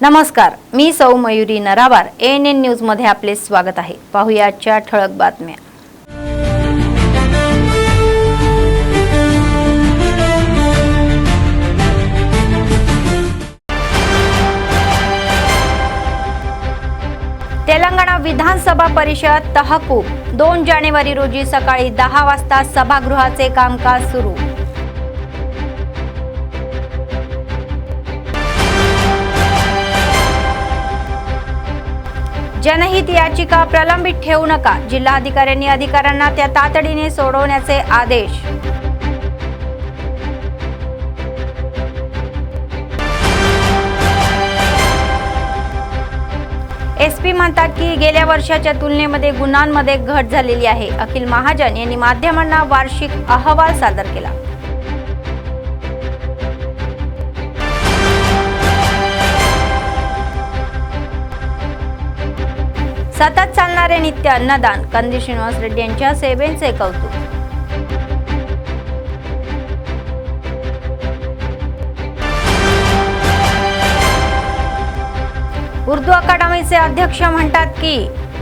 नमस्कार, मी सौ Mayuri नरावार। ANN news मध्ये आपले स्वागत आहे। पाहूया आजच्या ठळक बातम्या। तेलंगणा विधानसभा परिषद तहकूब 2 जानेवारी रोजी सकाळी 10 वाजता सभागृहाचे कामकाज सुरू। जनहित याचिका प्रलंबित ठेवू नका, जिल्हाधिकाऱ्यांनी अधिकाऱ्यांना त्या तातडीने सोडवण्याचे आदेश। SP म्हणतात की गेल्या वर्षाच्या तुलनेमध्ये गुन्ह्यांमध्ये घट झालेली आहे। अखिल महाजन यांनी माध्यमांना वार्षिक अहवाल सादर केला। सतत चालणारे नित्य अन्नदान, कंदी श्रीनिवास रेड्डी यांच्या सेवेचे कौतुक। उर्दू अकादमीचे अध्यक्ष म्हणतात की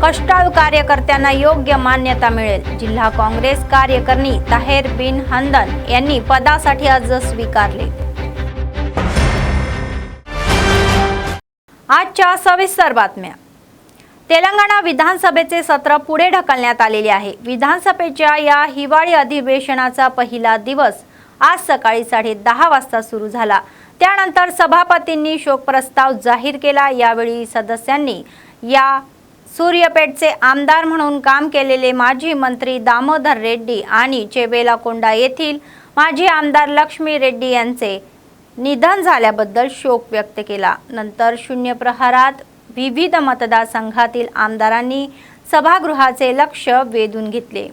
कष्टाळू कार्यकर्त्यांना योग्य मान्यता मिळेल। जिल्हा काँग्रेस कार्यकारिणी ताहेर बिन हंदन यांनी पदासाठी अर्ज स्वीकारले। आजच्या सविस्तर बातम्या। तेलंगणा विधानसभेचे सत्र पुढे ढकलण्यात आलेले आहे। विधानसभेच्या या हिवाळी अधिवेशनाचा पहिला दिवस आज सकाळी 10:30 वाजता सुरू झाला। त्यानंतर सभापतींनी शोक प्रस्ताव जाहीर केला। यावेळी सदस्यांनी या सूर्यापेटचे आमदार म्हणून काम केलेले माजी मंत्री दामोदर रेड्डी आणि चेवेलाकोंडा येथील माजी आमदार लक्ष्मी रेड्डी यांचे निधन झाल्याबद्दल शोक व्यक्त केला। नंतर शून्य प्रहरात विविध मतदारसंघातील आमदारांनी सभागृहाचे लक्ष वेधून घेतले।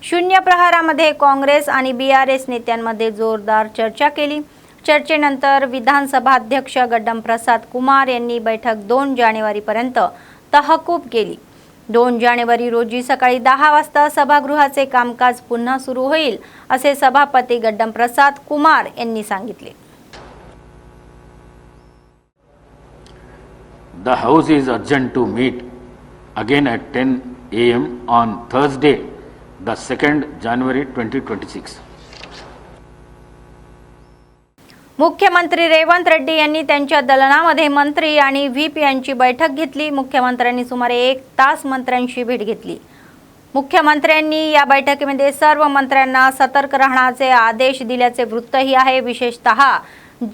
शून्य प्रहरामध्ये काँग्रेस आणि BRS नेत्यांमध्ये जोरदार चर्चा केली। चर्चेनंतर विधानसभा अध्यक्ष गड्डम प्रसाद कुमार यांनी बैठक 2 जानेवारीपर्यंत तहकूब केली। 2 जानेवारी रोजी सकाळी 10 वाजता सभागृहाचे कामकाज पुन्हा सुरू होईल, असे सभापती गड्डम प्रसाद कुमार यांनी सांगितले। The House is urged to meet again at 10 a.m. on Thursday, the 2nd January 2026. मुख्यमंत्री रेवंत रेड्डी यांनी त्यांच्या दलनामध्ये मंत्री आणि व्हीप यांची बैठक घेतली। मुख्यमंत्र्यांनी सुमारे 1 तास मंत्र्यांशी भेट घेतली। मुख्यमंत्र्यांनी या बैठकीमध्ये सर्व मंत्र्यांना सतर्क राहण्याचे आदेश दिल्याचे वृत्तही आहे। विशेषतः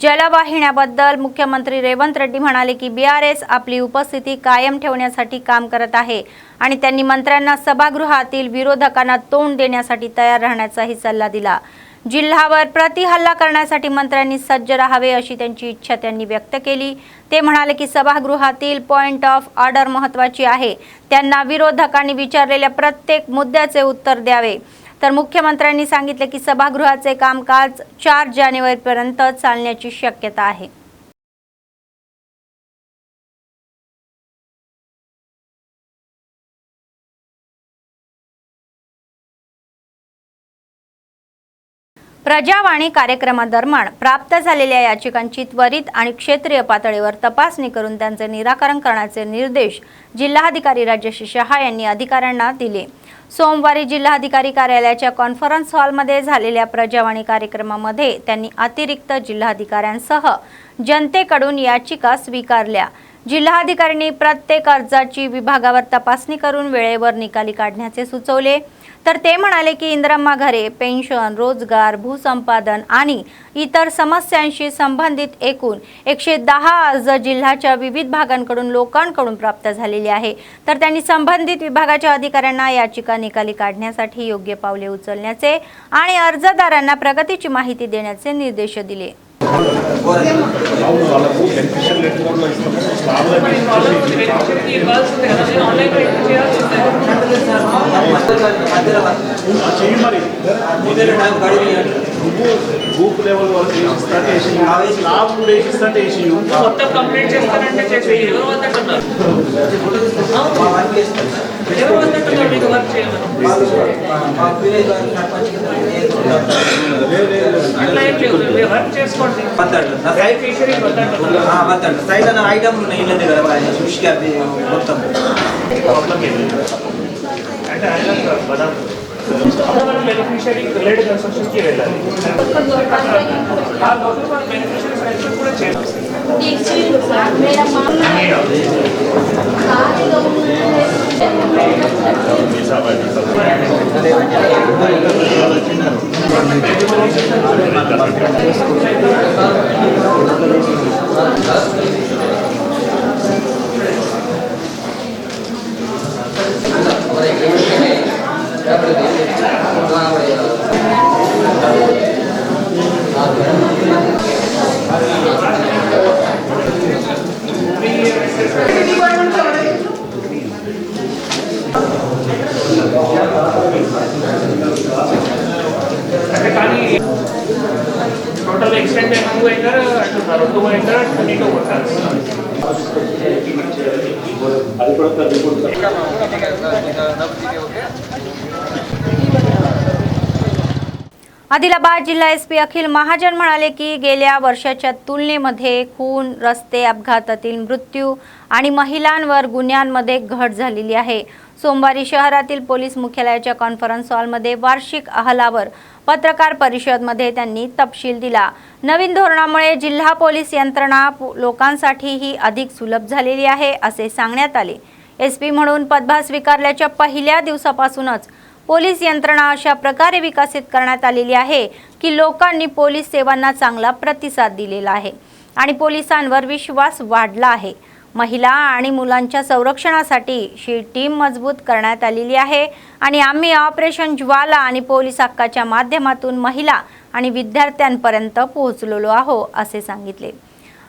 जलवाहिन्याबद्दल मुख्यमंत्री रेवंत रेड्डी म्हणाले की BRS आपली उपस्थिती कायम ठेवण्यासाठी काम करत आहे आणि त्यांनी मंत्र्यांना सभागृहातील विरोधकांना तोंड देण्यासाठी तयार राहण्याचाही सल्ला दिला। जिल्ह्यावर प्रतिहल्ला करण्यासाठी मंत्र्यांनी सज्ज राहावे अशी त्यांची इच्छा त्यांनी व्यक्त केली। ते म्हणाले की सभागृहातील पॉइंट ऑफ ऑर्डर महत्त्वाची आहे, त्यांना विरोधकांनी विचारलेल्या प्रत्येक मुद्द्याचे उत्तर द्यावे। तर मुख्यमंत्र्यांनी सांगितले की सभागृहाचे कामकाज 4 जानेवारीपर्यंत चालण्याची शक्यता आहे। प्रजावाणी कार्यक्रमादरम्यान प्राप्त झालेल्या याचिकांची त्वरित आणि क्षेत्रीय पातळीवर तपासणी करून त्यांचे निराकरण करण्याचे निर्देश जिल्हाधिकारी राजेश शहा यांनी अधिकाऱ्यांना दिले। सोमवारी जिल्हाधिकारी कार्यालयाच्या कॉन्फरन्स हॉलमध्ये झालेल्या प्रजावाणी कार्यक्रमामध्ये त्यांनी अतिरिक्त जिल्हाधिकाऱ्यांसह जनतेकडून याचिका स्वीकारल्या। जिल्हाधिकाऱ्यांनी प्रत्येक अर्जाची विभागावर तपासणी करून वेळेवर निकाली काढण्याचे सुचवले। तर ते म्हणाले की इंदिरा घरे, पेन्शन, रोजगार, भूसंपादन आणि इतर समस्यांशी संबंधित एकूण 110 अर्ज जिल्ह्याच्या विविध भागांकडून लोकांकडून प्राप्त झालेले आहे। तर त्यांनी संबंधित विभागाच्या अधिकाऱ्यांना याचिका निकाली काढण्यासाठी योग्य पावले उचलण्याचे आणि अर्जदारांना प्रगतीची माहिती देण्याचे निर्देश दिले। బూత్ లెవెల్ వరకు స్లాబ్ కూడా వేసిస్తే మొత్తం కంప్లీట్ చేస్తారంటే చేసి ఎవరు వద్దన్నారు ఎవరు వద్దన్నారు మీకు వర్క్ చేయాలి అట్లా ఏం లేదు మీరు వర్క్ చేసుకోండి లైఫ్ ఇన్సూరెన్స్ వద్దండి సైడ్ ఐటమ్ ఇల్లది కదా సృష్టి అది మొత్తం ప్రాబ్లం ఏం లేదు అంటే ఆయన మనం బెనిఫిషియరీ రిలేటెడ్ కన్స్ట్రక్షన్కి వెళ్ళాలి ఆ లోపల మనం బెనిఫిషియరీ సెలెక్షన్ కూడా చేయాలి అంటే కానీ టోటల్ ఎక్స్టెండ్ 2 ఎకర్ అంటున్నారు 2 ఎకర్ 22 కొట్టాలి అది కూడా आदिलाबाद जिल्हा एसपी अखिल महाजन म्हणाले की गेल्या वर्षाच्या तुलनेमध्ये खून, रस्ते अपघातातील मृत्यू आणि महिलांवर गुन्ह्यांमध्ये घट झालेली आहे। सोमवारी शहरातील पोलीस मुख्यालयाच्या कॉन्फरन्स हॉलमध्ये वार्षिक अहवालावर पत्रकार परिषदेमध्ये त्यांनी तपशील दिला। नवीन धोरणामुळे जिल्हा पोलीस यंत्रणा लोकांसाठीही अधिक सुलभ झालेली आहे असे सांगण्यात आले। एसपी म्हणून पदभार स्वीकारल्याच्या पहिल्या दिवसापासूनच पोलीस यंत्रणा अशा प्रकारे विकसित करण्यात आलेली आहे की लोकांनी पोलीस सेवांना चांगला प्रतिसाद दिलेला आहे आणि पोलिसांवर विश्वास वाढला आहे। महिला आणि मुलांच्या संरक्षणासाठी ही टीम मजबूत करण्यात आलेली आहे आणि आम्ही ऑपरेशन ज्वाला आणि पोलीस हक्काच्या माध्यमातून महिला आणि विद्यार्थ्यांपर्यंत पोहोचलेलो आहोत असे सांगितले।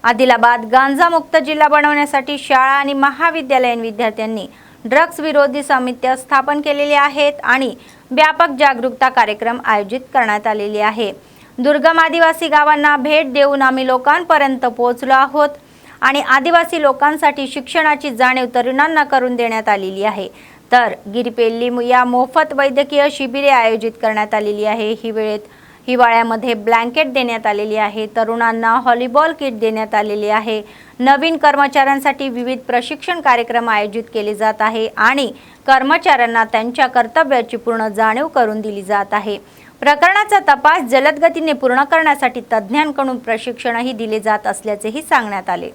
आदिलाबाद गांजा मुक्त जिल्हा बनवण्यासाठी शाळा आणि महाविद्यालयीन विद्यार्थ्यांनी ड्रग्स विरोधी समित्या स्थापन केलेली आहेत आणि व्यापक जागरूकता कार्यक्रम आयोजित करण्यात आलेले आहे। दुर्गम आदिवासी गावांना भेट देऊन आम्ही लोकांपर्यंत पोहोचलो आहोत आणि आदिवासी लोकांसाठी शिक्षणाची जाणीव तरुणांना करून देण्यात आलेली आहे। तर गिरपेल्ली या मोफत वैद्यकीय शिबिरे आयोजित करण्यात आलेली आहे। ही वेळेत हिवाळ्यामध्ये ब्लँकेट देण्यात आलेली आहे। तरुणांना व्हॉलीबॉल किट देण्यात आलेली आहे। नवीन कर्मचाऱ्यांसाठी विविध प्रशिक्षण कार्यक्रम आयोजित केले जात आहे आणि कर्मचाऱ्यांना त्यांच्या कर्तव्याची पूर्ण जाणीव करून दिली जात आहे। प्रकरणाचा तपास जलद गतीने पूर्ण करण्यासाठी तज्ञांकडून प्रशिक्षणही दिले जात असल्याचेही सांगण्यात आले।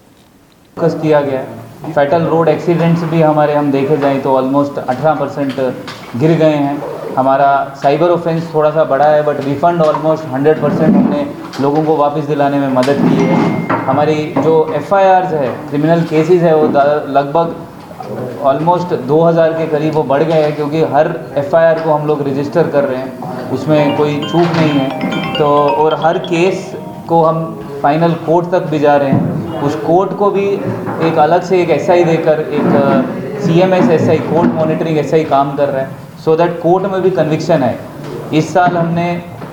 फोकस किया गया है। फैटल रोड एक्सीडेंट्स भी हमारे हम देखे जाएं तो ऑलमोस्ट 18% गिर गए हैं। हमारा साइबर ऑफेंस थोड़ा सा बढ़ा है बट रिफंड ऑलमोस्ट 100% हमने लोगों को वापस दिलाने में मदद की है। हमारी जो FIRs है, क्रिमिनल केसेस है, वो लगभग ऑलमोस्ट 2000 के करीब वो बढ़ गए हैं क्योंकि हर FIR को हम लोग रजिस्टर कर रहे हैं, उसमें कोई चूक नहीं है। तो और हर केस को हम फाइनल कोर्ट तक भी जा रहे हैं। उस कोर्ट को भी एक अलग से एक SI देकर एक CMS SI court monitoring SI काम कर रहा है सो दैट कोर्ट में भी कन्विक्शन है। इस साल हमने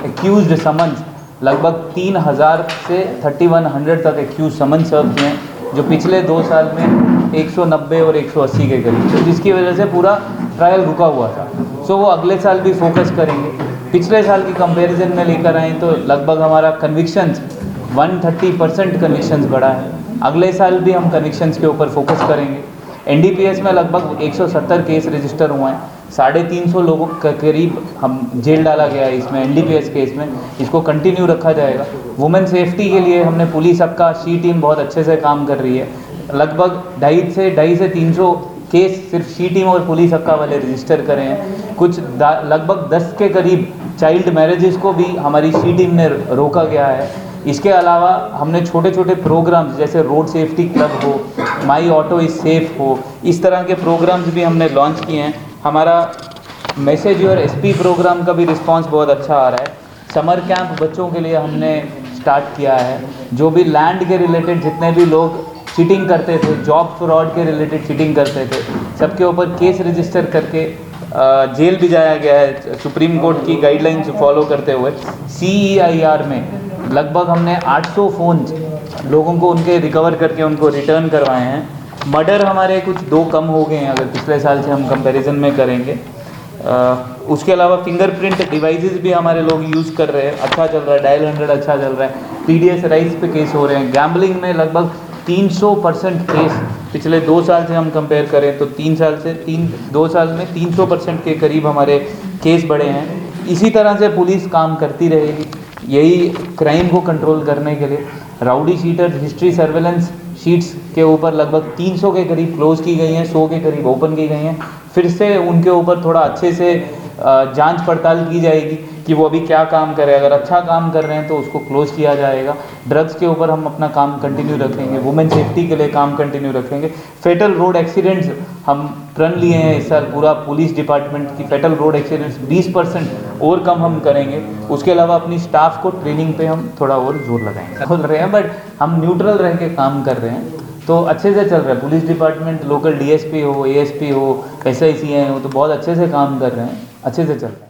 एक्यूज्ड समन्स लगभग 3000 से 3100 तक एक्यूज समन सर्व किए हैं जो पिछले 2 साल में 190 और 180 के करीब, तो जिसकी वजह से पूरा ट्रायल रुका हुआ था। सो वो अगले साल भी फोकस करेंगे। पिछले साल की कंपैरिजन में लेकर आए तो लगभग हमारा कन्विक्शंस 130% कन्विक्शंस बढ़ा है। अगले साल भी हम कन्विक्शंस के ऊपर फोकस करेंगे। NDPS में लगभग 170 केस रजिस्टर हुए हैं। 350 लोगों के करीब हम जेल डाला गया है इसमें NDPS केस में। इसको कंटिन्यू रखा जाएगा। वुमेन सेफ्टी के लिए हमने पुलिस हक का शी टीम बहुत अच्छे से काम कर रही है। लगभग 250 से 300 केस सिर्फ शी टीम और पुलिस हक का वाले रजिस्टर करे हैं। कुछ लगभग 10 के करीब चाइल्ड मैरिजेस को भी हमारी शी टीम ने रोका गया है। इसके अलावा हमने छोटे छोटे प्रोग्राम्स जैसे रोड सेफ्टी क्लब हो, माई ऑटो इज सेफ हो, इस तरह के प्रोग्राम्स भी हमने लॉन्च किए हैं। हमारा मैसेज योर SP प्रोग्राम का भी रिस्पांस बहुत अच्छा आ रहा है। समर कैंप बच्चों के लिए हमने स्टार्ट किया है। जो भी लैंड के रिलेटेड जितने भी लोग चीटिंग करते थे, जॉब फ्रॉड के रिलेटेड चीटिंग करते थे, सबके ऊपर केस रजिस्टर करके जेल भी जाया गया है सुप्रीम कोर्ट की गाइडलाइंस फॉलो करते हुए। CEIR में लगभग हमने 800 फ़ोन्स लोगों को उनके रिकवर करके उनको रिटर्न करवाए हैं। मर्डर हमारे कुछ 2 कम हो गए हैं अगर पिछले साल से हम कंपैरिजन में करेंगे। उसके अलावा फिंगरप्रिंट डिवाइसेस भी हमारे लोग यूज़ कर रहे हैं, अच्छा चल रहा है। डायल 100 अच्छा चल रहा है। TDS राइस पे केस हो रहे हैं। गैम्बलिंग में लगभग 300% केस पिछले 2 साल से हम कंपेयर करें तो 2 साल में 300% के करीब हमारे केस बढ़े हैं। इसी तरह से पुलिस काम करती रहेगी, यही क्राइम को कंट्रोल करने के लिए। Rowdy sheeters history surveillance sheets के ऊपर लगभग 300 के करीब क्लोज की गई हैं, 100 के करीब ओपन की गई हैं। फिर से उनके ऊपर थोड़ा अच्छे से जांच पड़ताल की जाएगी कि वो अभी क्या काम कर रहे हैं। अगर अच्छा काम कर रहे हैं तो उसको क्लोज किया जाएगा। ड्रग्स के ऊपर हम अपना काम कंटिन्यू रखेंगे। वुमेन सेफ्टी के लिए काम कंटिन्यू रखेंगे। फेटल रोड एक्सीडेंट्स हम प्रण लिए हैं इस साल, पूरा पुलिस डिपार्टमेंट की फेटल रोड एक्सीडेंट्स 20% और कम हम करेंगे। उसके अलावा अपनी स्टाफ को ट्रेनिंग पे हम थोड़ा और जोर लगाएंगे। बोल रहे हैं बट हम न्यूट्रल रह के काम कर रहे हैं, तो अच्छे से चल रहा है। पुलिस डिपार्टमेंट, लोकल DSP हो, ASP हो, SICI हो, तो बहुत अच्छे से काम कर रहे हैं, अच्छे से चल रहा है।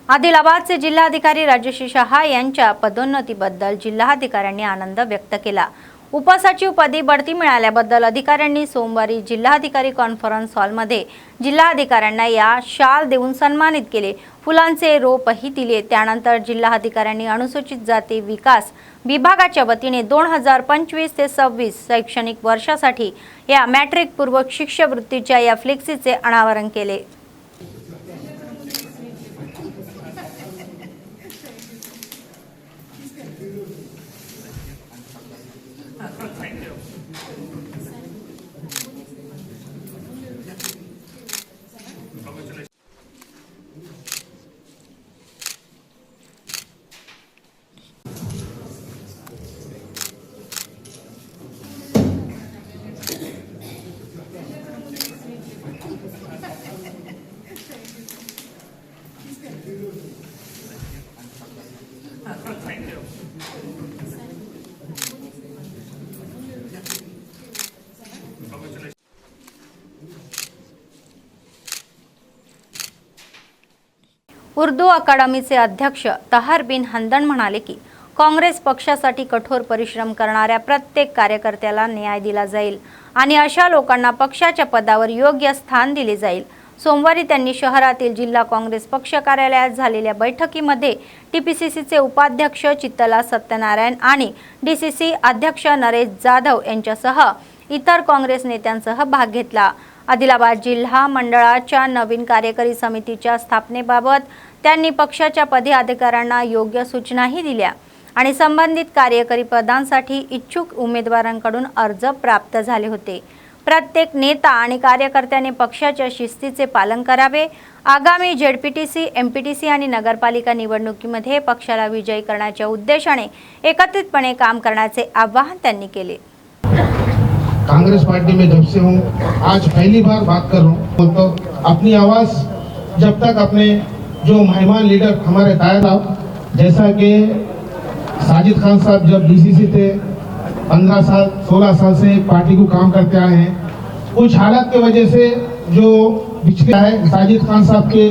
आदिलाबादचे जिल्हाधिकारी राजश्री शहा यांच्या पदोन्नतीबद्दल जिल्हाधिकाऱ्यांनी आनंद व्यक्त केला। उपसचिव पदी बढती मिळाल्याबद्दल अधिकाऱ्यांनी सोमवारी जिल्हाधिकारी कॉन्फरन्स हॉलमध्ये जिल्हाधिकाऱ्यांना या शाल देऊन सन्मानित केले। फुलांचे रोपही दिले। त्यानंतर जिल्हाधिकाऱ्यांनी अनुसूचित जाती विकास विभागाच्या वतीने 2025 ते 26 शैक्षणिक वर्षासाठी या मॅट्रिक पूर्व शिष्यवृत्तीच्या या फ्लेक्सीचे अनावरण केले। उर्दू अकादमीचे अध्यक्ष तहार बिन हंदन म्हणाले की काँग्रेस पक्षासाठी कठोर परिश्रम करणाऱ्या प्रत्येक कार्यकर्त्याला न्याय दिला जाईल आणि अशा लोकांना पक्षाच्या पदावर योग्य स्थान दिले जाईल। सोमवारी त्यांनी शहरातील जिल्हा काँग्रेस पक्ष कार्यालयात झालेल्या बैठकीमध्ये TPCCचे उपाध्यक्ष चित्तला सत्यनारायण आणि DCC अध्यक्ष नरेश जाधव यांच्यासह इतर काँग्रेस नेत्यांसह भाग घेतला। आदिलाबाद जिल्हा मंडळाच्या नवीन कार्यकारी समितीच्या स्थापनेबाबत त्यांनी पक्षाच्या पदाधिकाऱ्यांना योग्य सूचनाही दिल्या आणि संबंधित कार्यकारी पदांसाठी इच्छुक उमेदवारांकडून अर्ज प्राप्त झाले होते। प्रत्येक नेता आणि कार्यकर्त्याने पक्षाच्या शिस्तीचे पालन करावे। आगामी ZPTC, MPTC आणि नगरपालिका निवडणुकीमध्ये पक्षाला विजयी करण्याच्या उद्देशाने एकत्रितपणे काम करण्याचे आवाहन त्यांनी केले। कांग्रेस पार्टी में जब से हूँ, आज पहली बार बात कर रहा हूँ, तो अपनी आवाज़ जब तक अपने जो मेहमान लीडर हमारे ताया साहब, जैसा कि साजिद खान साहब जब DCC थे 15 साल 16 साल से पार्टी को काम करते आए हैं। कुछ हालात की वजह से जो पिछले है साजिद खान साहब के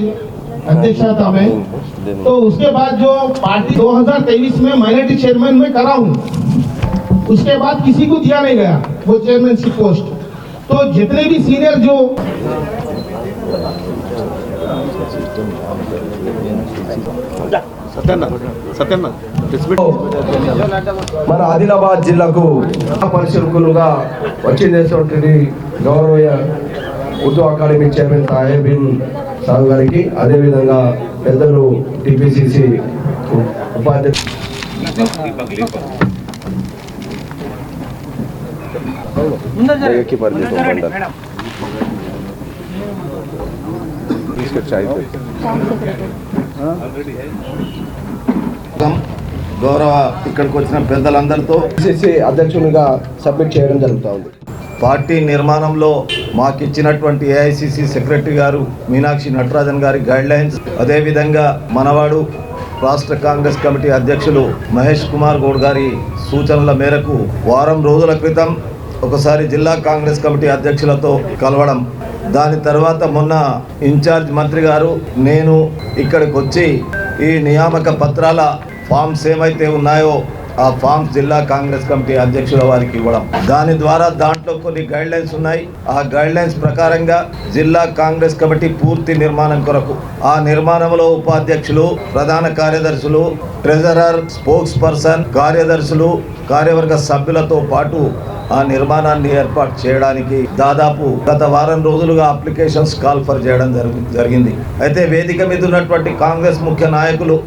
अध्यक्षता में, तो उसके बाद जो पार्टी 2023 में माइनॉरिटी चेयरमैन में करा हूँ, उसके बाद किसी को दिया नहीं गया वो चेयरमैनशिप पोस्ट। तो जितने भी सीनियर जो మన ఆదిలాబాద్ జిల్లాకు పరిశీలకులుగా వచ్చినటువంటి గౌరవ ఉర్దూ అకాడమీ చైర్మన్ సాహెబ్ బిన్ సాహు గారికి, అదేవిధంగా పెద్దలు TPCC ఉపాధ్యక్షులు గౌరవ ఇక్కడికి వచ్చిన పెద్దలందరితో PCC అధ్యక్షునిగా సబ్మిట్ చేయడం జరుగుతూ ఉంది। పార్టీ నిర్మాణంలో మాకు ఇచ్చినటువంటి AICC సెక్రటరీ గారు మీనాక్షి నటరాజన్ గారి గైడ్లైన్స్, అదేవిధంగా మనవాడు రాష్ట్ర కాంగ్రెస్ కమిటీ అధ్యక్షులు మహేష్ కుమార్ గౌడ్ గారి సూచనల మేరకు వారం రోజుల క్రితం ఒకసారి జిల్లా కాంగ్రెస్ కమిటీ అధ్యక్షులతో కలవడం, దాని తర్వాత మొన్న ఇన్ఛార్జ్ మంత్రి గారు నేను ఇక్కడికి వచ్చి ఈ నియామక పత్రాల ఫామ్స్ ఏమైతే ఉన్నాయో ఆ ఫామ్స్ జిల్లా కాంగ్రెస్ కమిటీ అధ్యక్షుల వారికి ఇవ్వడం, దాని ద్వారా దాంట్లో కొన్ని గైడ్ లైన్స్ ఉన్నాయి. ఆ గైడ్ లైన్స్ ప్రకారంగా జిల్లా కాంగ్రెస్ కమిటీ పూర్తి నిర్మాణం కొరకు ఆ నిర్మాణంలో ఉపాధ్యక్షులు, ప్రధాన కార్యదర్శులు, ట్రెజరర్, స్పోక్స్ పర్సన్, కార్యదర్శులు, కార్యవర్గ సభ్యులతో పాటు ఆ నిర్మాణాన్ని ఏర్పాటు చేయడానికి దాదాపు గత వారం రోజులుగా అప్లికేషన్స్ కాల్ఫర్ చేయడం జరిగింది. అయితే వేదిక మీద ఉన్నటువంటి కాంగ్రెస్ ముఖ్య నాయకులు,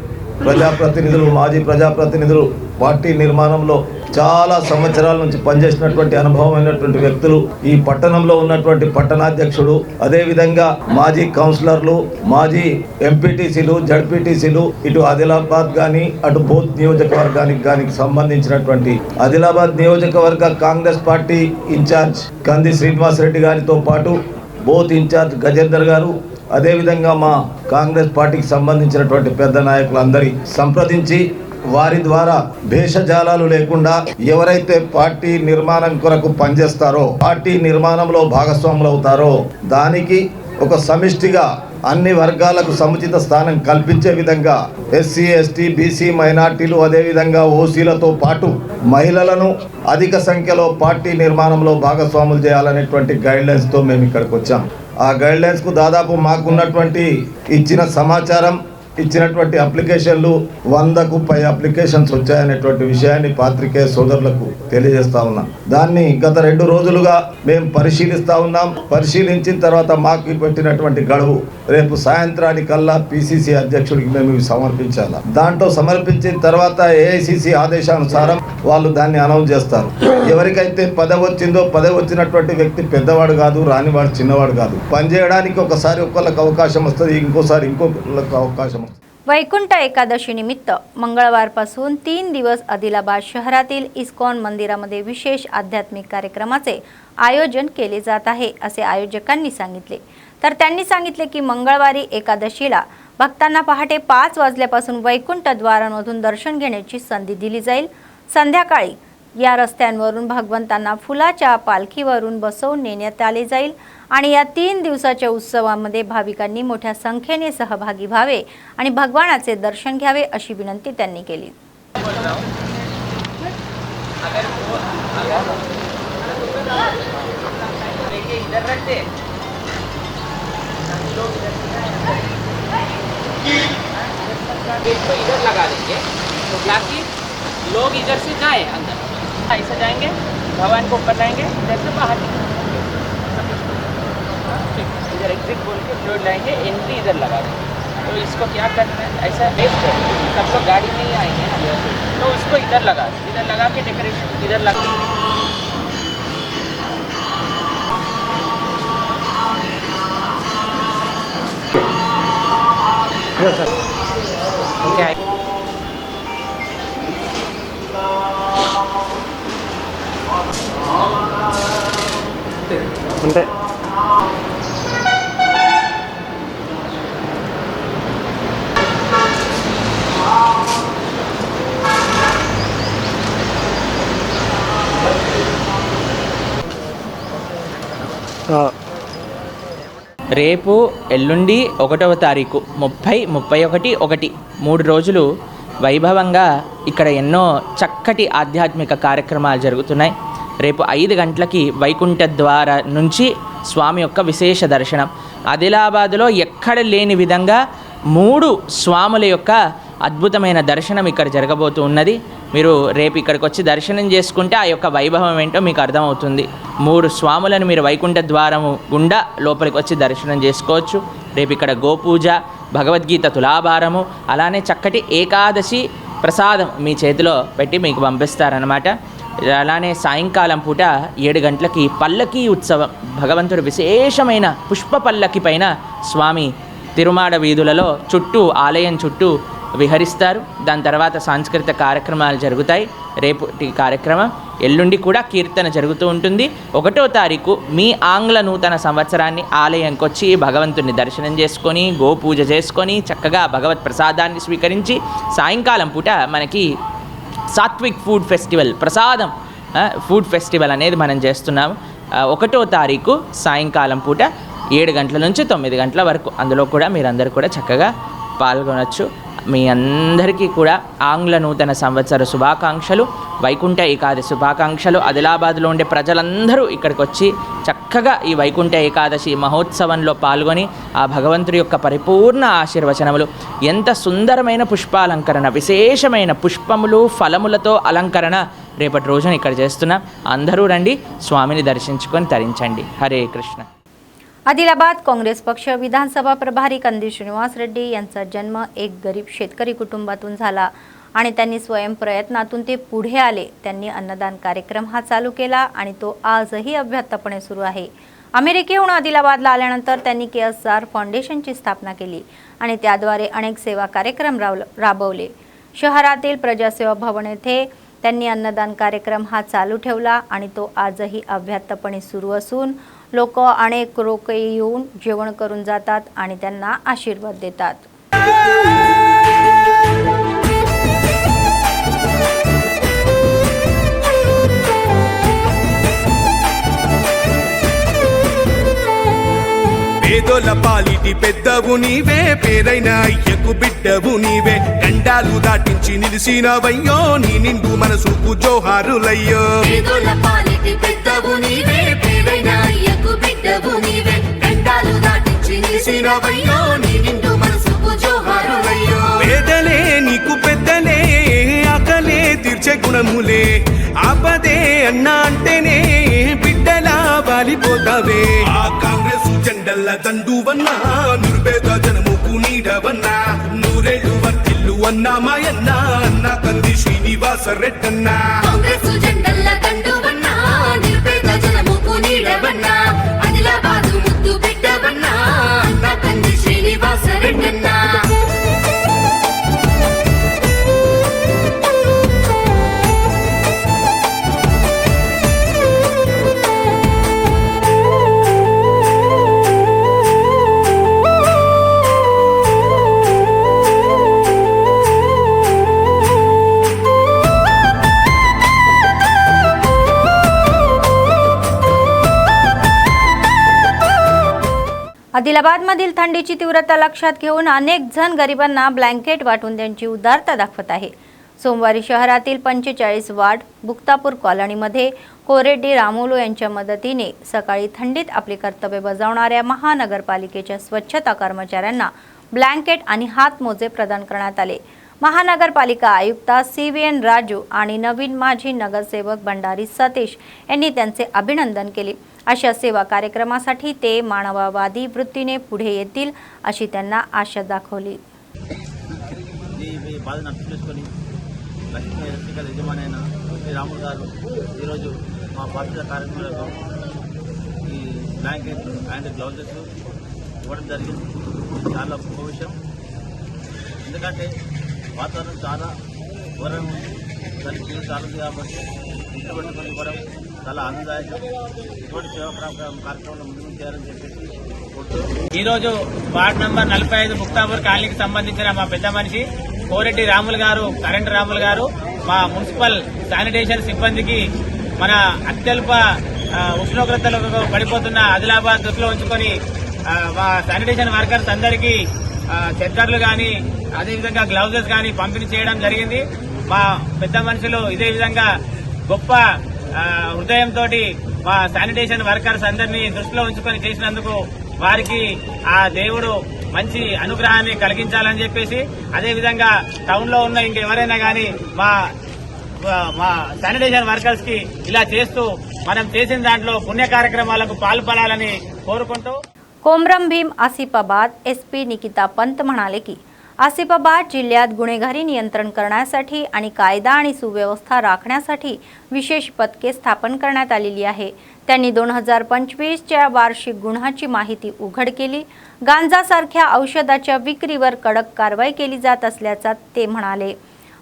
ప్రజాప్రతినిధులు, మాజీ ప్రజాప్రతినిధులు, పార్టీ నిర్మాణంలో చాలా సంవత్సరాల నుంచి పనిచేసినటువంటి అనుభవమైనటువంటి వ్యక్తులు, ఈ పట్టణంలో ఉన్నటువంటి పట్టణాధ్యక్షుడు, అదేవిధంగా మాజీ కౌన్సిలర్లు, మాజీ ఎంపీటీసీలు, జడ్పీటీసీలు, ఇటు ఆదిలాబాద్ కానీ అటు బోత్ నియోజకవర్గానికి సంబంధించినటువంటి ఆదిలాబాద్ నియోజకవర్గ కాంగ్రెస్ పార్టీ ఇన్ఛార్జ్ కంది శ్రీనివాసరెడ్డి గారితో పాటు బోత్ ఇన్ఛార్జ్ గజేందర్ గారు, అదేవిధంగా మా కాంగ్రెస్ పార్టీకి సంబంధించినటువంటి పెద్ద నాయకులందరి సంప్రదించి వారి ద్వారా భేషజాలాలు లేకుండా ఎవరైతే పార్టీ నిర్మాణం కొరకు పనిచేస్తారో, పార్టీ నిర్మాణంలో భాగస్వాములు అవుతారో, దానికి ఒక సమిష్టిగా అన్ని వర్గాలకు సముచిత స్థానం కల్పించే విధంగా ఎస్సీ, ఎస్టీ, బీసీ, మైనార్టీలు, అదేవిధంగా ఓసీలతో పాటు మహిళలను అధిక సంఖ్యలో పార్టీ నిర్మాణంలో భాగస్వాములు చేయాలనేటువంటి గైడ్లైన్స్తో మేము ఇక్కడికి వచ్చాం. ఆ గైడ్లైన్స్కు దాదాపు మాకున్నటువంటి ఇచ్చిన సమాచారం, ఇచ్చినటువంటి అప్లికేషన్లు 100కు పై అప్లికేషన్స్ వచ్చాయనేటువంటి విషయాన్ని పాత్రికేయ సోదరులకు తెలియజేస్తా ఉన్నాం. దాన్ని గత 2 రోజులుగా మేము పరిశీలిస్తా ఉన్నాం. పరిశీలించిన తర్వాత మాకు పెట్టినటువంటి గడువు రేపు సాయంత్రానికల్లా పిసిసి అధ్యక్షుడికి మేము ఇవి సమర్పించాలి. దాంట్లో సమర్పించిన తర్వాత ఏఐసిసి ఆదేశానుసారం వాళ్ళు దాన్ని అనౌన్స్ చేస్తారు. ఎవరికైతే పదవి వచ్చిందో, పదవి వచ్చినటువంటి వ్యక్తి పెద్దవాడు కాదు, రానివాడు చిన్నవాడు కాదు. పనిచేయడానికి ఒకసారి ఒకళ్ళకి అవకాశం వస్తుంది, ఇంకోసారి ఇంకొకళ్ళకి అవకాశం. वैकुंठ एकादशी निमित्त मंगळवारपासून 3 दिवस आदिलाबाद शहरातील इस्कॉन मंदिरामध्ये विशेष आध्यात्मिक कार्यक्रमाचे आयोजन केले जात आहे असे आयोजकांनी सांगितले. तर त्यांनी सांगितले की मंगळवारी एकादशीला भक्तांना पहाटे 5 वाजल्यापासून वैकुंठ द्वारांमधून दर्शन घेण्याची संधी दिली जाईल. संध्याकाळी या रस्त्यांवरून भगवंतांना फुलाच्या पालखीवरून बसवून नेण्यात आले जाईल आणि या 3 दिवसाच्या उत्सवामध्ये भाविकांनी मोठ्या संख्येने सहभागी व्हावे आणि भगवानाचे दर्शन घ्यावे अशी विनंती त्यांनी केली. इधर लगा देंगे तो ताकि लोग इधर से जाए अंदर, ऐसे जाएंगे भगवान को ऊपर लाएंगे, इधर से बाहर इधर एग्जिट बोल के फ्लोर लाएंगे, एंट्री इधर लगा देंगे. तो इसको क्या करना है, ऐसा बेस्ट है, सब लोग गाड़ी में ही आएंगे ना, तो उसको इधर लगा के डेकोरेशन इधर लगा. ओके అంటే రేపు ఎల్లుండి 1వ తారీఖు 30, 31, 1 3 రోజులు వైభవంగా ఇక్కడ ఎన్నో చక్కటి ఆధ్యాత్మిక కార్యక్రమాలు జరుగుతున్నాయి. రేపు 5 గంటలకి వైకుంఠ ద్వార నుంచి స్వామి యొక్క విశేష దర్శనం. ఆదిలాబాద్లో ఎక్కడ లేని విధంగా 3 స్వాముల యొక్క అద్భుతమైన దర్శనం ఇక్కడ జరగబోతూ ఉన్నది. మీరు రేపు ఇక్కడికి వచ్చి దర్శనం చేసుకుంటే ఆ యొక్క వైభవం ఏంటో మీకు అర్థమవుతుంది. 3 స్వాములను మీరు వైకుంఠ ద్వారము గుండా లోపలికి వచ్చి దర్శనం చేసుకోవచ్చు. రేపు ఇక్కడ గోపూజ, భగవద్గీత తులాభారము, అలానే చక్కటి ఏకాదశి ప్రసాదం మీ చేతిలో పెట్టి మీకు పంపిస్తారనమాట. అలానే సాయంకాలం పూట 7 గంటలకి పల్లకీ ఉత్సవం, భగవంతుడు విశేషమైన పుష్ప పల్లకి పైన స్వామి తిరుమాడ వీధులలో చుట్టూ ఆలయం చుట్టూ విహరిస్తారు. దాని తర్వాత సాంస్కృతిక కార్యక్రమాలు జరుగుతాయి. రేపు ఈ కార్యక్రమం, ఎల్లుండి కూడా కీర్తన జరుగుతూ ఉంటుంది. 1వ తారీఖు మీ ఆంగ్ల నూతన సంవత్సరాన్ని ఆలయంకి వచ్చి భగవంతుని దర్శనం చేసుకొని, గోపూజ చేసుకొని, చక్కగా భగవత్ ప్రసాదాన్ని స్వీకరించి సాయంకాలం పూట మనకి సాత్విక్ ఫుడ్ ఫెస్టివల్, ప్రసాదం ఫుడ్ ఫెస్టివల్ అనేది మనం చేస్తున్నాము. 1వ తారీఖు సాయంకాలం పూట 7 గంటల నుంచి 9 గంటల వరకు అందులో కూడా మీరందరూ కూడా చక్కగా పాల్గొనవచ్చు. మీ అందరికీ కూడా ఆంగ్ల నూతన సంవత్సర శుభాకాంక్షలు, వైకుంఠ ఏకాదశి శుభాకాంక్షలు. ఆదిలాబాద్లో ఉండే ప్రజలందరూ ఇక్కడికి వచ్చి చక్కగా ఈ వైకుంఠ ఏకాదశి మహోత్సవంలో పాల్గొని ఆ భగవంతుడి యొక్క పరిపూర్ణ ఆశీర్వచనములు, ఎంత సుందరమైన పుష్పాలంకరణ, విశేషమైన పుష్పములు ఫలములతో అలంకరణ రేపటి రోజున ఇక్కడ చేస్తున్నాం. అందరూ రండి, స్వామిని దర్శించుకొని తరించండి. हरे कृष्ण. आदिलाबाद काँग्रेस पक्ष विधानसभा प्रभारी कंदील श्रीनिवास रेड्डी यांचा जन्म एक गरीब शेतकरी कुटुंबातून झाला आणि त्यांनी स्वयंप्रयत्नातून ते पुढे आले. त्यांनी अन्नदान कार्यक्रम हा चालू केला आणि तो आजही अव्याहतपणे सुरू आहे. अमेरिकेहून आदिलाबादला आल्यानंतर त्यांनी KSR फाउंडेशनची स्थापना केली आणि त्याद्वारे अनेक सेवा कार्यक्रम राबवले. शहरातील प्रजासेवा भवन येथे त्यांनी अन्नदान कार्यक्रम हा चालू ठेवला आणि तो आजही अव्याहतपणे सुरू असून लोक अनेक रोके येऊन जेवण करून जातात आणि त्यांना आशीर्वाद देतात. పేదోల పాలిటి పెద్దవు నీవే, పేరైన అయ్యకు బిడ్డవు నీవే, గండాలు దాటించి నిలిసినవయ్యో, నీ నిండు మనసుకు జోహారులయ్యో. పేదోల పాలిటి పెద్దవు నీవే, పేరైన అయ్యకు బిడ్డవు నీవే, గండాలు దాటించి నిలిసినవయ్యో, నీ నిండు మనసుకు జోహారులయ్యో. పేదలే నీకు పెద్దలే, ఆకలే తీర్చే గుణములే, ఆపదే అన్నా అంటేనే బిడ్డలా వాలిపోతావే. ఆ కాంగ్రెస్ జెండల్ల దండువన్నా, నిర్భేద జనముకు నీడవన్నా, నూరేళ్లు వర్తిల్లు అన్నా మాయన్నా, అన్న కంది శ్రీనివాస రెడ్డన్నా. కాంగ్రెస్ జెండల్ల దండువన్నా, నిర్భేద జనముకు నీడవన్నా, ఆదిలాబాదు ముద్దు బిడ్డవన్నా, అన్న కంది శ్రీనివాస రెడ్డన్నా. आदिलाबादमधील थंडीची तीव्रता लक्षात घेऊन अनेक जण गरिबांना ब्लँकेट वाटून त्यांची उदारता दाखवत आहे. सोमवारी शहरातील 45 वार्ड बुक्तापूर कॉलनीमध्ये कोरेड्डी रामुलू यांच्या मदतीने सकाळी थंडीत आपले कर्तव्य बजावणाऱ्या महानगरपालिकेच्या स्वच्छता कर्मचाऱ्यांना ब्लँकेट आणि हातमोजे प्रदान करण्यात आले. महानगरपालिका आयुक्ता CVN राजू आणि नवीन माजी नगरसेवक भंडारी सतीश यांनी त्यांचे अभिनंदन केले. अशा सेवा कार्यक्रमासाठी ते मानववादी वृत्तीने पुढे येतील अशी त्यांना आशा दाखवली. లక్ష్మీ ఎలక్ట్రికల్ యజమానైన రాములు గారు ఈరోజు మా పార్టీ కార్యక్రమాలకు ఈ బ్లాంకెట్ అండ్ గ్లౌజెస్ ఇవ్వడం జరిగింది. చాలా గొప్ప విషయం, ఎందుకంటే వాతావరణం చాలా ఘోరంగా ఉంది, దానికి నీరు చాలా ఉంది కాబట్టి ఇంట్లో పెట్టుకొని ఇవ్వడం చాలా ఆనందదాయకం. ఇటువంటి సేవా కార్యక్రమంలో ముందుకు చేయాలని చెప్పేసి ఈరోజు వార్డ్ నంబర్ 45 ముక్తాపూర్ కాలనీకి సంబంధించిన మా పెద్ద మనిషి కోరెడ్డి రాములు గారు, కరెంట్ రాములు గారు, మా మున్సిపల్ శానిటేషన్ సిబ్బందికి మన అత్యల్ప ఉష్ణోగ్రతలకు పడిపోతున్న ఆదిలాబాద్ దృష్టిలో ఉంచుకొని మా శానిటేషన్ వర్కర్స్ అందరికీ చెద్దర్లు కానీ అదేవిధంగా గ్లౌజెస్ కానీ పంపిణీ చేయడం జరిగింది. మా పెద్ద మనుషులు ఇదే విధంగా గొప్ప హృదయంతో మా శానిటేషన్ వర్కర్స్ అందరినీ దృష్టిలో ఉంచుకొని చేసినందుకు వారికి ఆ దేవుడు మంచి అనుగ్రహాన్ని కలిగించాలని చెప్పేసి, అదేవిధంగా టౌన్ లో ఉన్న ఇంకెవరైనా కానీ మా శానిటేషన్ వర్కర్స్ కి ఇలా చేస్తూ మనం చేసిన దాంట్లో పుణ్య కార్యక్రమాలకు పాల్పడాలని కోరుకుంటూ कोमरम भीम आसिफाबाद SP निकिता पंत म्हणाले की आसिफाबाद जिल्ह्यात गुन्हेगारी नियंत्रण करण्यासाठी आणि कायदा आणि सुव्यवस्था राखण्यासाठी विशेष पथके स्थापन करण्यात आलेली आहे. त्यांनी 2025च्या वार्षिक गुन्ह्याची माहिती उघड केली. गांजासारख्या औषधाच्या विक्रीवर कडक कारवाई केली जात असल्याचा ते म्हणाले.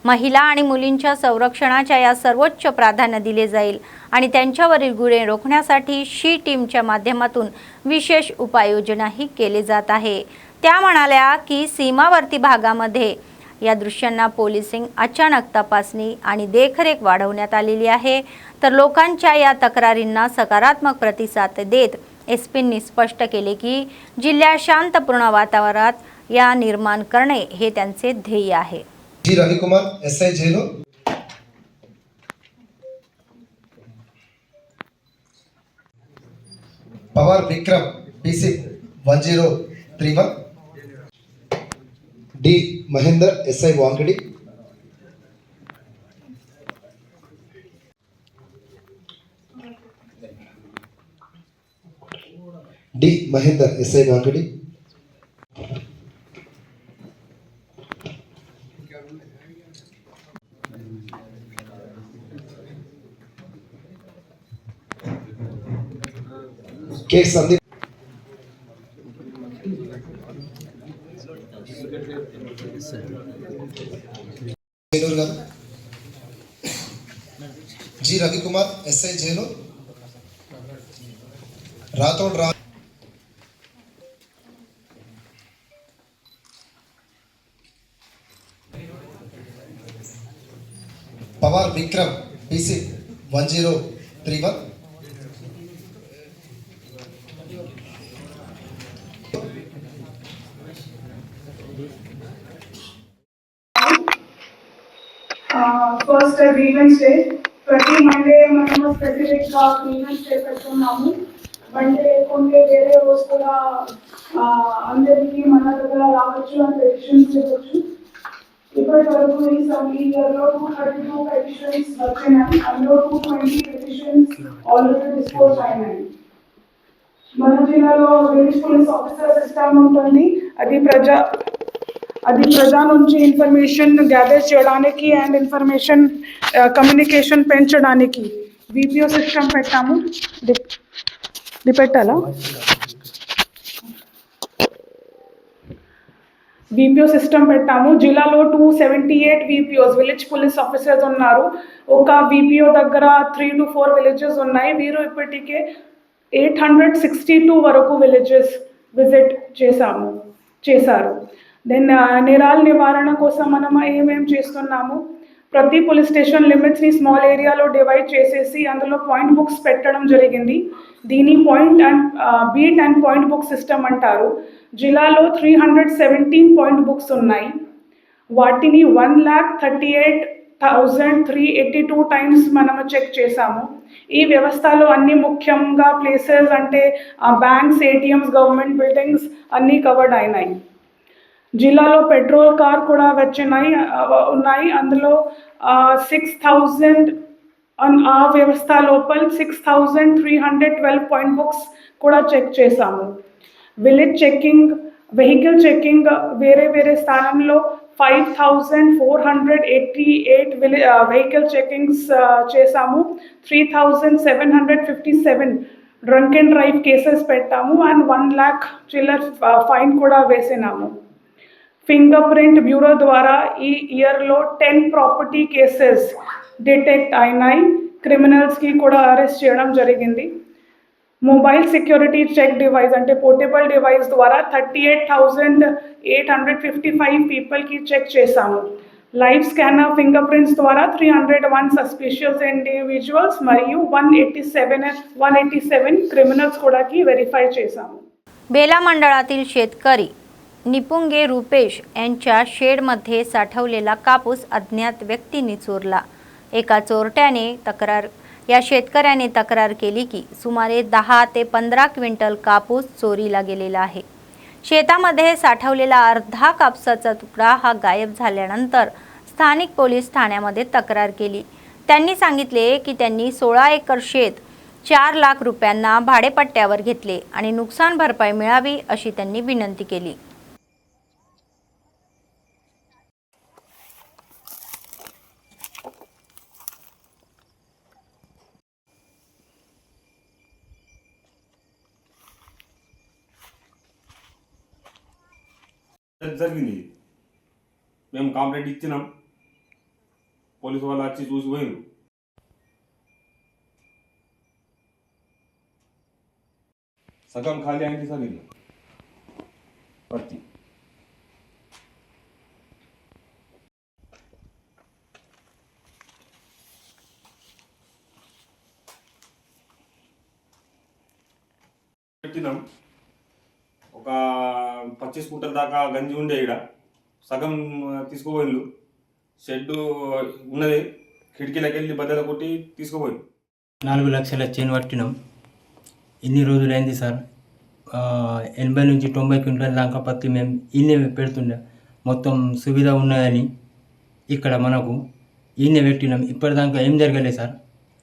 महिला आणि मुलींच्या संरक्षणाच्या या सर्वोच्च प्राधान्य दिले जाईल आणि त्यांच्यावरील गुन्हे रोखण्यासाठी शी टीमच्या माध्यमातून विशेष उपाययोजनाही केली जात आहे. त्या म्हणाल्या की सीमावर्ती भागामध्ये या दृश्यांना पोलिसिंग अचानक तपासणी आणि देखरेख वाढवण्यात आलेली आहे. तर लोकांच्या या तक्रारींना सकारात्मक प्रतिसाद देत SPंनी स्पष्ट केले की जिल्ह्यात शांतपूर्ण वातावरणात या निर्माण करणे हे त्यांचे ध्येय आहे. जी रविकुमार एसआई जेलो, Pawar Vikram PC 1031, D Mahendra SI Wankadi, D Mahendra SI Wankadi, K Sandeep, G Ravikumar SI जेलो, Rathod Ram, Pawar Vikram PC 1031, first grievance day ప్రతి మండే మనము స్పెసిఫిక్గా గ్రీవెన్స్ డే పెట్టుకున్నాము. మండే లేకుంటే వేరే రోజు కూడా అందరికీ మన దగ్గర రావచ్చు అని పెటిషన్స్ ఇవ్వచ్చు. ఇప్పటి వరకు ఈ ఇయర్లో 232 పెటిషన్స్ వచ్చినాయి. అందులో 220 పెటిషన్స్ ఆల్రెడీ డిస్పోజ్ అయినాయి. మన జిల్లాలో విలేజ్ పోలీస్ ఆఫీసర్ సిస్టమ్ ఉంటుంది. అది ప్రజా నుంచి ఇన్ఫర్మేషన్ గ్యాదర్ చేయడానికి అండ్ ఇన్ఫర్మేషన్ కమ్యూనికేషన్ పెంచడానికి విపిఓ సిస్టమ్ పెట్టాము. పెట్టాలా? విపిఓ సిస్టమ్ పెట్టాము. జిల్లాలో 278 విపిఓస్ విలేజ్ పోలీస్ ఆఫీసర్స్ ఉన్నారు. ఒక విపిఓ దగ్గర 3 to 4 విలేజెస్ ఉన్నాయి. వీరు ఇప్పటికే 862 వరకు విలేజెస్ విజిట్ చేశారు. దెన్ నేరాల నివారణ కోసం మనం ఏమేమి చేస్తున్నాము, ప్రతి పోలీస్ స్టేషన్ లిమిట్స్ని స్మాల్ ఏరియాలో డివైడ్ చేసేసి అందులో పాయింట్ బుక్స్ పెట్టడం జరిగింది. దీని beat and point book system అంటారు. జిల్లాలో 317 పాయింట్ బుక్స్ ఉన్నాయి. వాటిని 1,38,382 టైమ్స్ మనము చెక్ చేసాము. ఈ వ్యవస్థలో అన్ని ముఖ్యంగా ప్లేసెస్ అంటే బ్యాంక్స్, ఏటీఎంస్, గవర్నమెంట్ బిల్డింగ్స్ అన్నీ కవర్డ్ అయినాయి. జిల్లాలో పెట్రోల్ కార్ కూడా ఉన్నాయి. అందులో 6,000 ఆ వ్యవస్థ లోపల 6,312 పాయింట్ బుక్స్ కూడా చెక్ చేశాము. వెహికల్ చెకింగ్ వేరే స్థానంలో 5,488 వెహికల్ చెకింగ్స్ చేశాము. 3,757 డ్రంక్ అండ్ డ్రైవ్ కేసెస్ పెట్టాము అండ్ 1 lakh చిల్లర్ ఫైన్ కూడా వేసినాము. ఫింగర్ ప్రింట్ బ్యూరో ద్వారా ఈ ఇయర్లో 10 ప్రాపర్టీ కేసెస్ డిటెక్ట్ అయినాయి. క్రిమినల్స్కి కూడా అరెస్ట్ చేయడం జరిగింది. మొబైల్ సెక్యూరిటీ చెక్ డివైస్ అంటే పోర్టబుల్ డివైస్ ద్వారా 38,855 పీపుల్కి చెక్ చేశాము. లైవ్ స్కానర్ ఫింగర్ ప్రింట్స్ ద్వారా 301 సస్పిషియస్ ఇండివిజువల్స్ మరియు 187 क्रिमिनल्स కూడా व्हेरीफाई చేశాము. बेला मंडळातील शेतकरी निपुंगे रुपेश यांच्या शेडमध्ये साठवलेला कापूस अज्ञात व्यक्तींनी चोरला. एका चोरट्याने या शेतकऱ्याने तक्रार केली की सुमारे 10 ते 15 क्विंटल कापूस चोरीला गेलेला आहे. शेतामध्ये साठवलेला अर्धा कापसाचा तुकडा हा गायब झाल्यानंतर स्थानिक पोलीस ठाण्यामध्ये तक्रार केली. त्यांनी सांगितले की त्यांनी 16 एकर शेत 4 लाख रुपयांना भाडेपट्ट्यावर घेतले आणि नुकसान भरपाई मिळावी अशी त्यांनी विनंती केली. జరిగింది. మేము కంప్లైంట్ ఇచ్చినాం. పోలీసు వాళ్ళు వచ్చి చూసి పోయినారు. సగం ఖాళీ అయింది సార్ ఇల్లు పత్తి. పెట్టినాం. ఒక 25 కుంటల దాకా గంజి ఉండే ఇక్కడ సగం తీసుకుపోయిండ్రు. షెడ్ ఉన్నది, కిటికీలకి వెళ్ళి బద్దలు కొట్టి తీసుకుపోయింది. 4 లక్షల చేను పట్టినాం. ఇన్ని రోజులైంది సార్. 80 నుంచి 90 క్వింటాల దాకా పత్తి మేము ఈయనే పెడుతుండే. మొత్తం సువిధ ఉన్నదని ఇక్కడ మనకు ఈయనే పెట్టినాం. ఇప్పటిదాకా ఏం జరగలేదు సార్.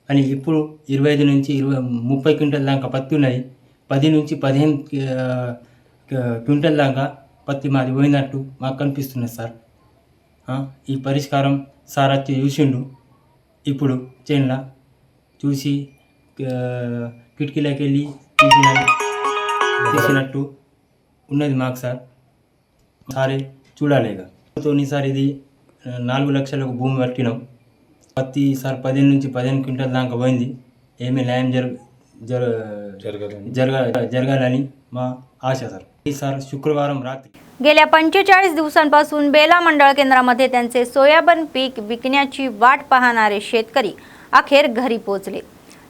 కానీ ఇప్పుడు 25 నుంచి 30 క్వింటాల దాకా పత్తి ఉన్నది. 10 నుంచి 15 క్వింటాల దాకా పత్తి మాది పోయినట్టు మాకు కనిపిస్తున్నది సార్. ఈ పరిష్కారం సార్ వచ్చి చూసిండు. ఇప్పుడు చేనులా చూసి కిటికీలోకి వెళ్ళి తీసినట్టు ఉన్నది మాకు సార్. సారే చూడాలి. ఇక సార్ ఇది 4 లక్షలకు భూమి పట్టినాం. పత్తి సార్ 15 నుంచి 15 क्विंटल దాకా పోయింది. ఏమీ న్యాయం జరగాలని మా ఆశ సార్. ఈ సార్ శుక్రవారం రాత్రి गेल्या 45 दिवसांपासून बेला मंडळ केंद्रामध्ये त्यांचे सोयाबीन पीक विकण्याची वाट पाहणारे शेतकरी अखेर घरी पोहोचले.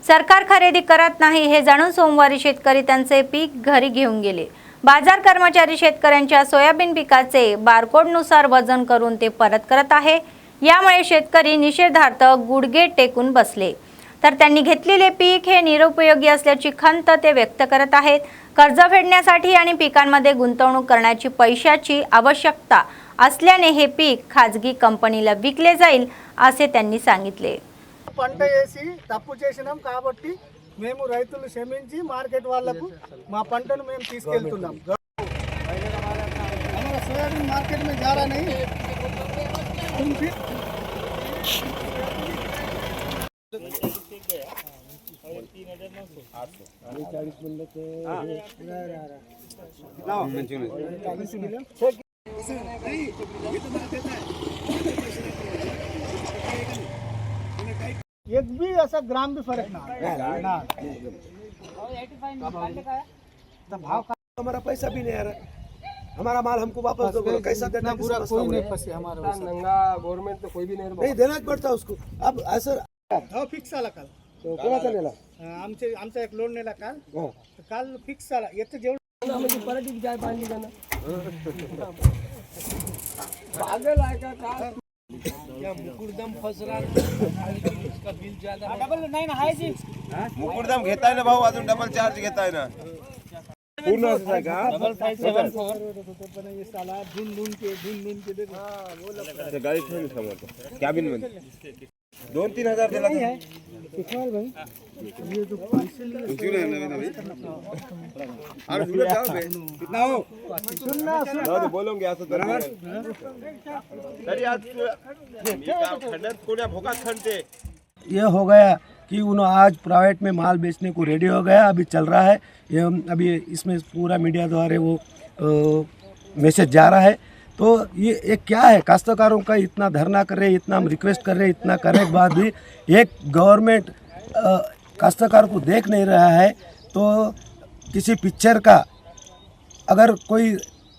सरकार खरेदी करत नाही हे जाणून सोमवारी शेतकरी त्यांचे पीक घरी घेऊन गेले. बाजार कर्मचारी शेतकऱ्यांच्या सोयाबीन पिकाचे बारकोडनुसार वजन करून ते परत करत आहे. यामुळे शेतकरी निषेधार्थ गुडघे टेकून बसले. तर त्यांनी घेतलेले पीक हे निरुपयोगी असल्याची खंत ते व्यक्त करत आहेत. कर्ज फेडण्यासाठी आणि पिकांमध्ये गुंतवणूक करण्याची पैशाची आवश्यकता असल्याने हे पीक खाजगी कंपनीला विकले जाईल असे त्यांनी सांगितले. పంట వేసి తప్పు చేసినాం కాబట్టి మేము రైతులు క్షమించి మార్కెట్ వాళ్ళకు మా పంటను మేము తీసుకెళ్తున్నాం. हमारा सोयाबीन मार्केट में जा रहा नहीं. एक भी ऐसा ग्राम भी फर्क ना भाव. हमारा पैसा भी नहीं आ रहा, हमारा माल हमको वापस दो. कैसा देना, पूरा कोई नहीं फंसे हमारा नंगा गवर्नमेंट तो कोई भी नहीं देना पड़ता उसको. अब ऐसा भाव फिक्स आला काल. तो कोणाचा नेला? आमचा एक लोन नेला काल. काल फिक्स आला. येते जेवढं म्हणजे पराठी जाय बांधली का ना पागल आहे का मुकुरदम फस रहा इसका बिल ज्यादा डबल नाही ना आहे जी. मुकुरदम घेताय ना भाऊ, अजून डबल चार्ज घेताय ना. पूर्ण असं आहे का? डबल 574 पण ये साला धुन के दे. ते गाडी ठेवली समोर कॅबिन मध्ये 2-3 हजार दिला है इकबाल भाई. ये जो पैसे लिए अरे सुनो जाओ बे कितना हो सुनना बोलोगे असं बरोबर तरी आज मी काम खंडर कोण्या भोगात खंडते. ये हो गया कि उन्होंने आज प्राइवेट में माल बेचने को रेडी हो गया. अभी चल रहा है ये. अभी इसमें पूरा मीडिया द्वारा वो मैसेज जा रहा है. तो ये क्या है, काश्तकारों का इतना धरना कर रहे, इतना हम रिक्वेस्ट कर रहे, इतना करने के बाद भी एक गवर्नमेंट काश्तकार को देख नहीं रहा है. तो किसी पिक्चर का अगर कोई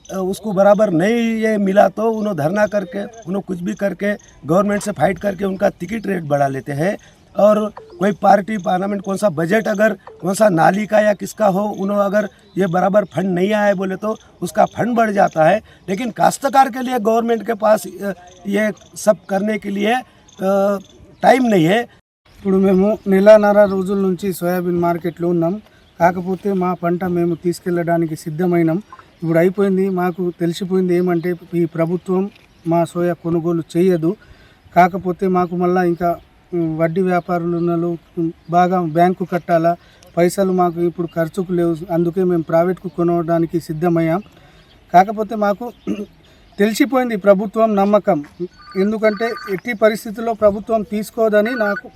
उसको बराबर नहीं ये मिला तो उन्होंने धरना करके उन्होंने कुछ भी करके गवर्नमेंट से फाइट करके उनका टिकट रेट बढ़ा लेते हैं. और कोई पार्टी पार्लियामेंट कौन सा बजट अगर कौन सा नाली का या किसका हो, उन्होंने अगर ये बराबर फंड नहीं आए बोले तो उसका फंड बढ़ जाता है. लेकिन काश्तकार के लिए गवर्नमेंट के पास ये सब करने के लिए टाइम नहीं है. ఇప్పుడు మేము నెలన్నర రోజుల నుంచి సోయాబీన్ మార్కెట్లో ఉన్నాం. కాకపోతే మా పంట మేము తీసుకెళ్ళడానికి సిద్ధమైనాం. ఇప్పుడు అయిపోయింది. మాకు తెలిసిపోయింది ఏమంటే ఈ ప్రభుత్వం మా సోయా కొనుగోలు చేయదు. కాకపోతే మాకు మళ్ళీ ఇంకా వడ్డీ వ్యాపారులు బాగా బ్యాంకు కట్టాలా, పైసలు మాకు ఇప్పుడు ఖర్చుకు లేవు. అందుకే మేము ప్రైవేట్కు కొనడానికి సిద్ధమయ్యాం. కాకపోతే మాకు తెలిసిపోయింది ప్రభుత్వం నమ్మకం. ఎందుకంటే ఎట్టి పరిస్థితుల్లో ప్రభుత్వం తీసుకోదని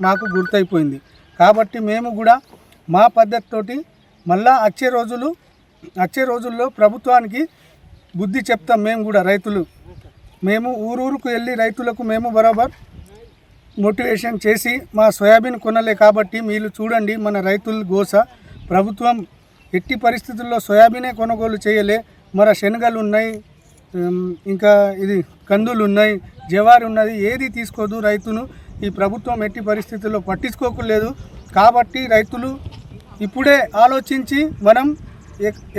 మాకు గుర్తయిపోయింది. కాబట్టి మేము కూడా మా పద్ధతితోటి మళ్ళా వచ్చే రోజుల్లో ప్రభుత్వానికి బుద్ధి చెప్తాం. మేము కూడా రైతులు మేము ఊరూరుకు వెళ్ళి రైతులకు మేము బరాబర్ మోటివేషన్ చేసి మా సోయాబీన్ కొనలే. కాబట్టి మీరు చూడండి మన రైతుల గోస. ప్రభుత్వం ఎట్టి పరిస్థితుల్లో సోయాబీనే కొనుగోలు చేయలే. మన శనగలు ఉన్నాయి, ఇంకా ఇది కందులు ఉన్నాయి, జవారి ఉన్నది, ఏది తీసుకోదు రైతును. ఈ ప్రభుత్వం ఎట్టి పరిస్థితుల్లో పట్టించుకోకలేదు. కాబట్టి రైతులు ఇప్పుడే ఆలోచించి మనం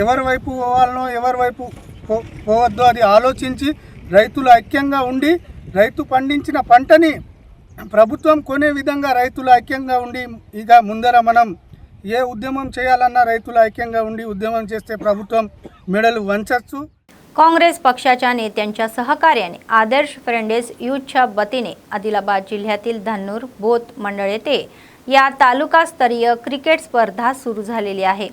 ఎవరి వైపు పోవాలనో ఎవరి వైపు పోవద్దో అది ఆలోచించి రైతులు ఐక్యంగా ఉండి రైతు పండించిన పంటని ప్రభుత్వం కొనే విధంగా రైతులు ఐక్యంగా ఉండి ఇక ముందర మనం ఏ ఉద్యమం చేయాలన్నా రైతులు ఐక్యంగా ఉండి उद्यम చేస్తే ప్రభుత్వం మెడలు వంచచ్చు। काँग्रेस पक्षाच्या नेत्यांच्या सहकार्याने आदर्श फ्रेंडेस यूथच्या वतीने आदिलाबाद जिल्ह्यातील धन्नूर बोत मंडळ येथे या तालुकास्तरीय क्रिकेट स्पर्धा सुरू झालेली आहे।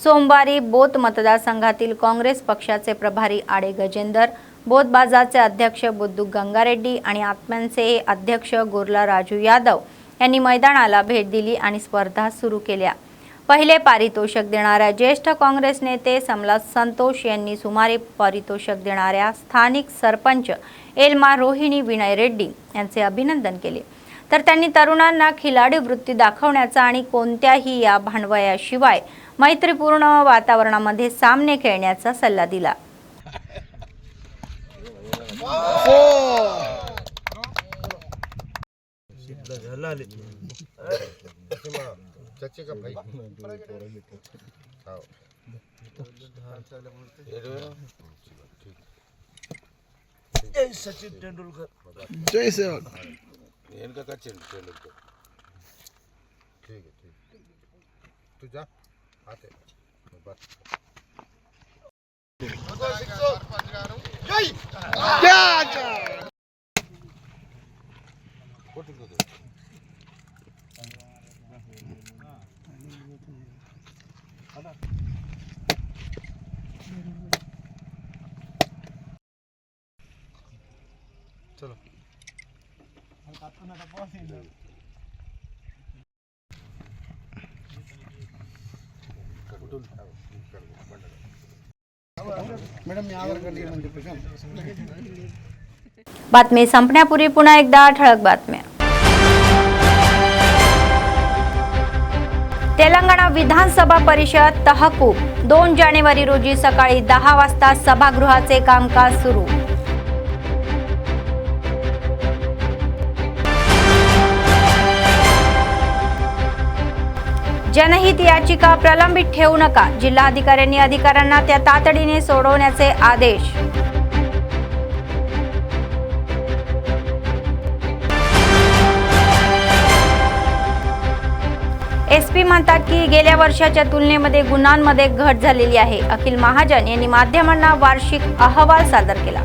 सोमवारी बोत मतदारसंघातील काँग्रेस पक्षाचे प्रभारी आडे गजेंदर, बोत बाजारचे अध्यक्ष बुद्धू गंगारेड्डी आणि आत्म्यांचे अध्यक्ष गोरला राजू यादव यांनी मैदानाला भेट दिली आणि स्पर्धा सुरू केल्या। पहिले पारितोषिक देणाऱ्या ज्येष्ठ काँग्रेस नेते समला संतोष यांनी सुमारे पारितोषिक देणाऱ्या स्थानिक सरपंच एल्मा रोहिणी विनय रेड्डी यांचे अभिनंदन केले। तर त्यांनी तरुणांना खिलाडी वृत्ती दाखवण्याचा आणि कोणत्याही या भांडवयाशिवाय मैत्रीपूर्ण वातावरणामध्ये सामने खेळण्याचा सल्ला दिला। सचिन तेंडुलकर जय सेवक सचिन तेंडुलकर ठीक है तू जा आते बस चलो बातमी संपण्यापूर्वी पुन्हा एकदा ठळक बातम्या। तेलंगणा विधानसभा परिषद तहकूब 2 जानेवारी रोजी सकाळी 10 वाजता सभागृहाचे कामकाज सुरू। जनहित याचिका प्रलंबित ठेवू नका, जिल्हाधिकाऱ्यांनी अधिकाऱ्यांना त्या तातडीने सोडवण्याचे आदेश। एसपी म्हणतात की गेल्या वर्षाच्या तुलनेमध्ये गुन्ह्यांमध्ये घट झालेली आहे। अखिल महाजन यांनी माध्यमांना वार्षिक अहवाल सादर केला।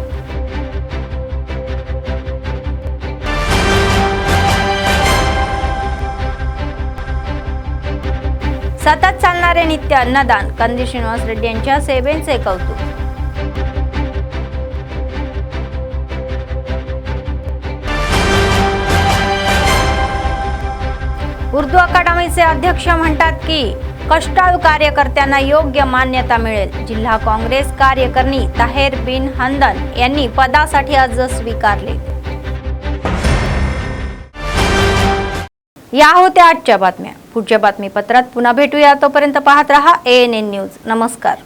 सतत चालणारे नित्य अन्नदान, कंदी श्रीनिवास रेड्डी यांच्या सेवेचे कौतुक। उर्दू अकादमीचे अध्यक्ष म्हणतात की कष्टाळू कार्यकर्त्यांना योग्य मान्यता मिळेल। जिल्हा काँग्रेस कार्यकारिणी ताहेर बिन हंदन यांनी पदासाठी अर्ज स्वीकारले। या होत्या आजच्या बातम्या। पुढच्या बातमीपत्रात पुन्हा भेटूया, तोपर्यंत पाहत रहा ANN न्यूज। नमस्कार।